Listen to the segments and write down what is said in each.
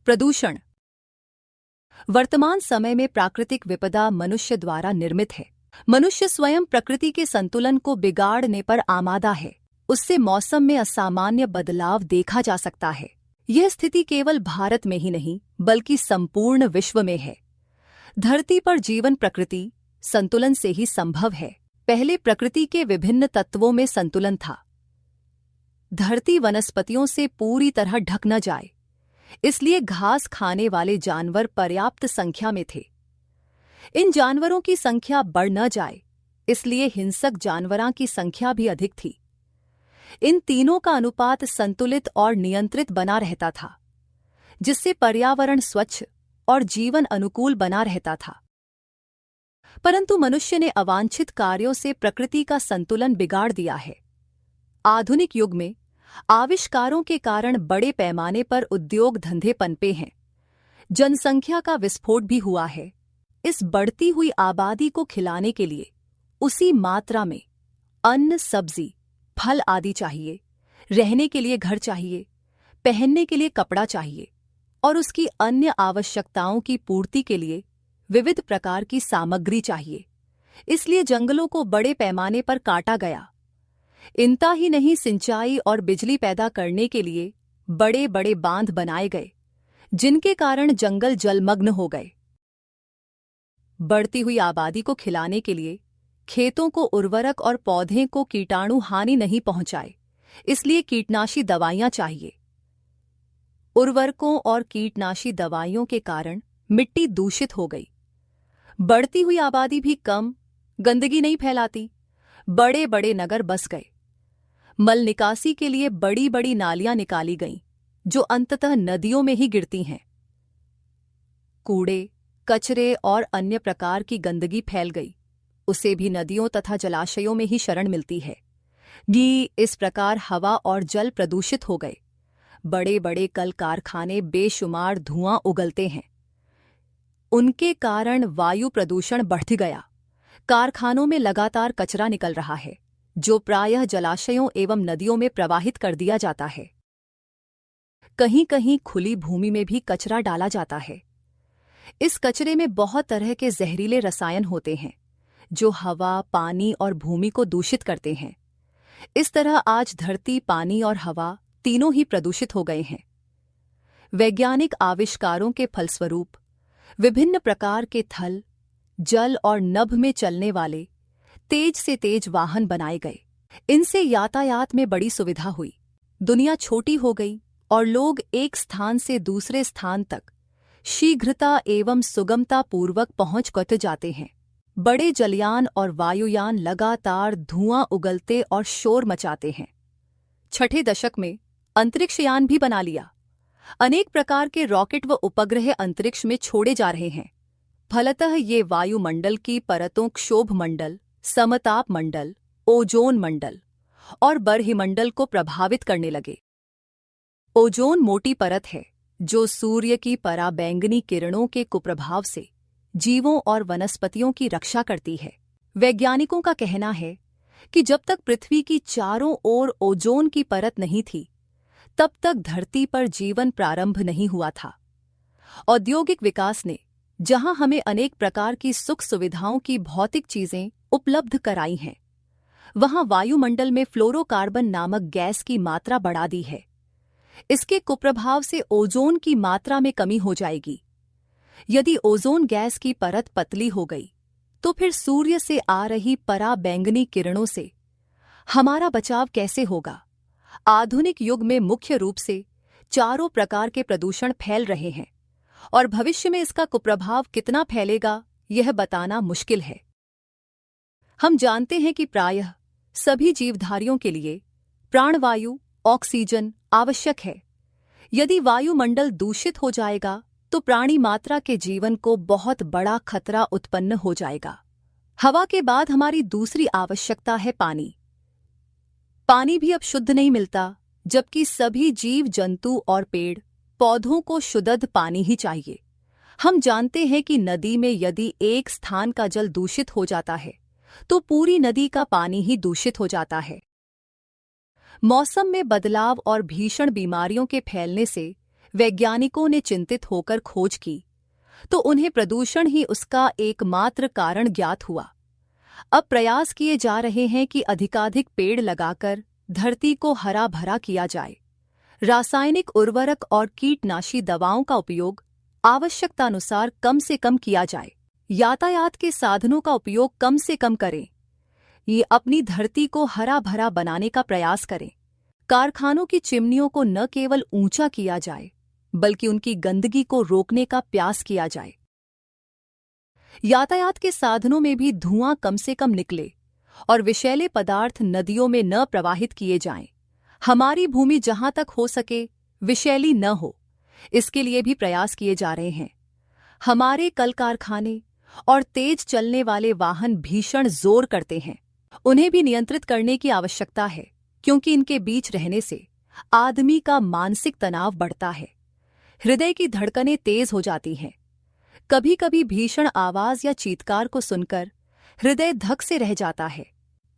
प्रदूषण वर्तमान समय में प्राकृतिक विपदा मनुष्य द्वारा निर्मित है। मनुष्य स्वयं प्रकृति के संतुलन को बिगाड़ने पर आमादा है। उससे मौसम में असामान्य बदलाव देखा जा सकता है। यह स्थिति केवल भारत में ही नहीं बल्कि संपूर्ण विश्व में है। धरती पर जीवन प्रकृति संतुलन से ही संभव है। पहले प्रकृति के विभिन्न तत्वों में संतुलन था। धरती वनस्पतियों से पूरी तरह ढक न जाए, इसलिए घास खाने वाले जानवर पर्याप्त संख्या में थे। इन जानवरों की संख्या बढ़ न जाए, इसलिए हिंसक जानवरों की संख्या भी अधिक थी। इन तीनों का अनुपात संतुलित और नियंत्रित बना रहता था, जिससे पर्यावरण स्वच्छ और जीवन अनुकूल बना रहता था। परंतु मनुष्य ने अवांछित कार्यों से प्रकृति का संतुलन बिगाड़ दिया है। आधुनिक युग में आविष्कारों के कारण बड़े पैमाने पर उद्योग धंधे पनपे हैं। जनसंख्या का विस्फोट भी हुआ है। इस बढ़ती हुई आबादी को खिलाने के लिए उसी मात्रा में अन्न, सब्जी, फल आदि चाहिए। रहने के लिए घर चाहिए, पहनने के लिए कपड़ा चाहिए और उसकी अन्य आवश्यकताओं की पूर्ति के लिए विविध प्रकार की सामग्री चाहिए। इसलिए जंगलों को बड़े पैमाने पर काटा गया। इतना ही नहीं, सिंचाई और बिजली पैदा करने के लिए बड़े बड़े बांध बनाए गए, जिनके कारण जंगल जलमग्न हो गए। बढ़ती हुई आबादी को खिलाने के लिए खेतों को उर्वरक और पौधे को कीटाणु हानि नहीं पहुंचाए, इसलिए कीटनाशी दवाइयां चाहिए। उर्वरकों और कीटनाशी दवाइयों के कारण मिट्टी दूषित हो गई। बढ़ती हुई आबादी भी कम गंदगी नहीं फैलाती। बड़े बड़े नगर बस गए। मल निकासी के लिए बड़ी बड़ी नालियां निकाली गईं, जो अंततः नदियों में ही गिरती हैं। कूड़े, कचरे और अन्य प्रकार की गंदगी फैल गई, उसे भी नदियों तथा जलाशयों में ही शरण मिलती है। इस प्रकार हवा और जल प्रदूषित हो गए। बड़े बड़े कल कारखाने बेशुमार धुआं उगलते हैं, उनके कारण वायु प्रदूषण बढ़ गया। कारखानों में लगातार कचरा निकल रहा है, जो प्रायः जलाशयों एवं नदियों में प्रवाहित कर दिया जाता है। कहीं कहीं खुली भूमि में भी कचरा डाला जाता है। इस कचरे में बहुत तरह के जहरीले रसायन होते हैं, जो हवा, पानी और भूमि को दूषित करते हैं। इस तरह आज धरती, पानी और हवा तीनों ही प्रदूषित हो गए हैं। वैज्ञानिक आविष्कारों के फलस्वरूप विभिन्न प्रकार के थल, जल और नभ में चलने वाले तेज से तेज वाहन बनाए गए। इनसे यातायात में बड़ी सुविधा हुई। दुनिया छोटी हो गई और लोग एक स्थान से दूसरे स्थान तक शीघ्रता एवं सुगमता पूर्वक पहुंच जाते हैं। बड़े जलयान और वायुयान लगातार धुआं उगलते और शोर मचाते हैं। छठे दशक में अंतरिक्षयान भी बना लिया। अनेक प्रकार के रॉकेट व उपग्रह अंतरिक्ष में छोड़े जा रहे हैं। फलतः ये वायुमंडल की परतों क्षोभ मंडल, समताप मंडल, ओजोन मंडल और बरहिमंडल को प्रभावित करने लगे। ओजोन मोटी परत है, जो सूर्य की पराबैंगनी किरणों के कुप्रभाव से जीवों और वनस्पतियों की रक्षा करती है। वैज्ञानिकों का कहना है कि जब तक पृथ्वी की चारों ओर ओजोन की परत नहीं थी, तब तक धरती पर जीवन प्रारंभ नहीं हुआ था। औद्योगिक विकास ने जहां हमें अनेक प्रकार की सुख सुविधाओं की भौतिक चीजें उपलब्ध कराई हैं, वहां वायुमंडल में फ्लोरोकार्बन नामक गैस की मात्रा बढ़ा दी है। इसके कुप्रभाव से ओजोन की मात्रा में कमी हो जाएगी। यदि ओजोन गैस की परत पतली हो गई, तो फिर सूर्य से आ रही पराबैंगनी किरणों से हमारा बचाव कैसे होगा? आधुनिक युग में मुख्य रूप से चारों प्रकार के प्रदूषण फैल रहे हैं और भविष्य में इसका कुप्रभाव कितना फैलेगा, यह बताना मुश्किल है। हम जानते हैं कि प्रायः सभी जीवधारियों के लिए प्राणवायु, ऑक्सीजन आवश्यक है। यदि वायुमंडल दूषित हो जाएगा, तो प्राणी मात्रा के जीवन को बहुत बड़ा खतरा उत्पन्न हो जाएगा। हवा के बाद हमारी दूसरी आवश्यकता है पानी। पानी भी अब शुद्ध नहीं मिलता, जबकि सभी जीव जंतु और पेड़ पौधों को शुद्ध पानी ही चाहिए। हम जानते हैं कि नदी में यदि एक स्थान का जल दूषित हो जाता है, तो पूरी नदी का पानी ही दूषित हो जाता है। मौसम में बदलाव और भीषण बीमारियों के फैलने से वैज्ञानिकों ने चिंतित होकर खोज की तो उन्हें प्रदूषण ही उसका एकमात्र कारण ज्ञात हुआ। अब प्रयास किए जा रहे हैं कि अधिकाधिक पेड़ लगाकर धरती को हरा भरा किया जाए। रासायनिक उर्वरक और कीटनाशी दवाओं का उपयोग आवश्यकतानुसार कम से कम किया जाए। यातायात के साधनों का उपयोग कम से कम करें। ये अपनी धरती को हरा भरा बनाने का प्रयास करें। कारखानों की चिमनियों को न केवल ऊंचा किया जाए बल्कि उनकी गंदगी को रोकने का प्रयास किया जाए। यातायात के साधनों में भी धुआं कम से कम निकले और विषैले पदार्थ नदियों में न प्रवाहित किए जाएं। हमारी भूमि जहां तक हो सके विषैली न हो, इसके लिए भी प्रयास किए जा रहे हैं। हमारे कल कारखाने और तेज चलने वाले वाहन भीषण जोर करते हैं, उन्हें भी नियंत्रित करने की आवश्यकता है, क्योंकि इनके बीच रहने से आदमी का मानसिक तनाव बढ़ता है। हृदय की धड़कनें तेज हो जाती हैं। कभी कभी भीषण आवाज या चीत्कार को सुनकर हृदय धक से रह जाता है।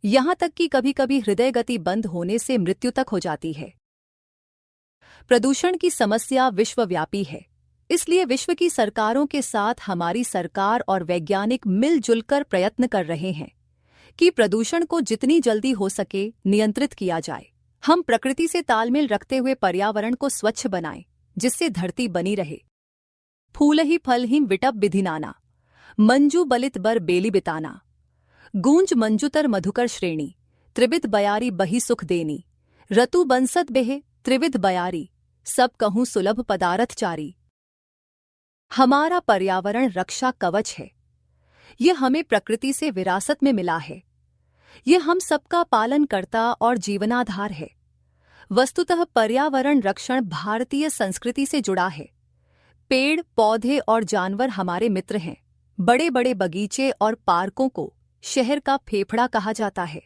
यहां तक कि कभी कभी हृदय गति बंद होने से मृत्यु तक हो जाती है। प्रदूषण की समस्या विश्वव्यापी है, इसलिए विश्व की सरकारों के साथ हमारी सरकार और वैज्ञानिक मिलजुल कर प्रयत्न कर रहे हैं कि प्रदूषण को जितनी जल्दी हो सके नियंत्रित किया जाए। हम प्रकृति से तालमेल रखते हुए पर्यावरण को स्वच्छ बनाएं, जिससे धरती बनी रहे। फूल ही फल ही विटप विधिनाना, मंजू बलित बर बेली बिताना, गूंज मंजुतर मधुकर श्रेणी, त्रिविध बयारी बही सुख देनी, रतु बंसत बेहे त्रिविध बयारी, सब कहूं सुलभ पदारथ चारी। हमारा पर्यावरण रक्षा कवच है। यह हमें प्रकृति से विरासत में मिला है। यह हम सबका पालन करता और जीवनाधार है। वस्तुतः पर्यावरण रक्षण भारतीय संस्कृति से जुड़ा है। पेड़ पौधे और जानवर हमारे मित्र हैं। बड़े बड़े बगीचे और पार्कों को शहर का फेफड़ा कहा जाता है।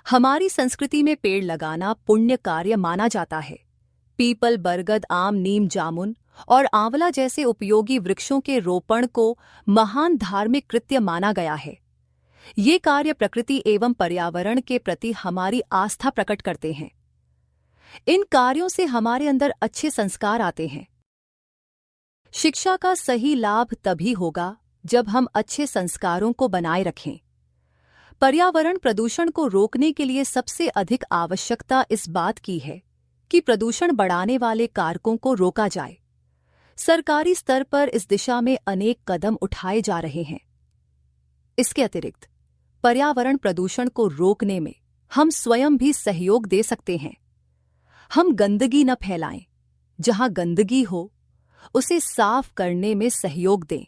हमारी संस्कृति में पेड़ लगाना पुण्य कार्य माना जाता है। पीपल, बरगद, आम, नीम, जामुन और आंवला जैसे उपयोगी वृक्षों के रोपण को महान धार्मिक कृत्य माना गया है। ये कार्य प्रकृति एवं पर्यावरण के प्रति हमारी आस्था प्रकट करते हैं। इन कार्यों से हमारे अंदर अच्छे संस्कार आते हैं। शिक्षा का सही लाभ तभी होगा जब हम अच्छे संस्कारों को बनाए रखें। पर्यावरण प्रदूषण को रोकने के लिए सबसे अधिक आवश्यकता इस बात की है कि प्रदूषण बढ़ाने वाले कारकों को रोका जाए। सरकारी स्तर पर इस दिशा में अनेक कदम उठाए जा रहे हैं। इसके अतिरिक्त पर्यावरण प्रदूषण को रोकने में हम स्वयं भी सहयोग दे सकते हैं। हम गंदगी न फैलाएं। जहां गंदगी हो उसे साफ करने में सहयोग दें।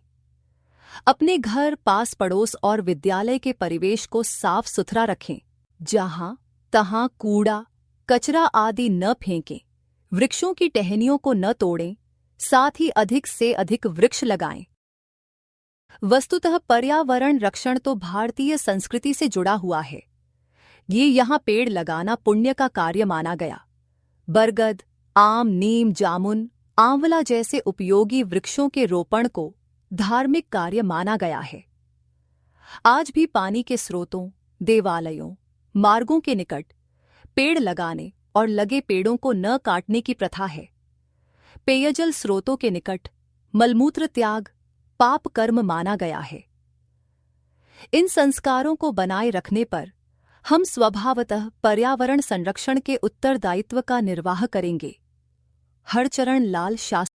अपने घर, पास पड़ोस और विद्यालय के परिवेश को साफ सुथरा रखें। जहां तहां कूड़ा, कचरा आदि न फेंकें। वृक्षों की टहनियों को न तोड़ें। साथ ही अधिक से अधिक वृक्ष लगाएं। वस्तुतः पर्यावरण रक्षण तो भारतीय संस्कृति से जुड़ा हुआ है। ये यहाँ पेड़ लगाना पुण्य का कार्य माना गया। बरगद, आम, नीम, जामुन, आंवला जैसे उपयोगी वृक्षों के रोपण को धार्मिक कार्य माना गया है। आज भी पानी के स्रोतों, देवालयों, मार्गों के निकट पेड़ लगाने और लगे पेड़ों को न काटने की प्रथा है। पेयजल स्रोतों के निकट मलमूत्र त्याग पाप कर्म माना गया है। इन संस्कारों को बनाए रखने पर हम स्वभावतः पर्यावरण संरक्षण के उत्तरदायित्व का निर्वाह करेंगे। हरचरण लाल शास्त्री।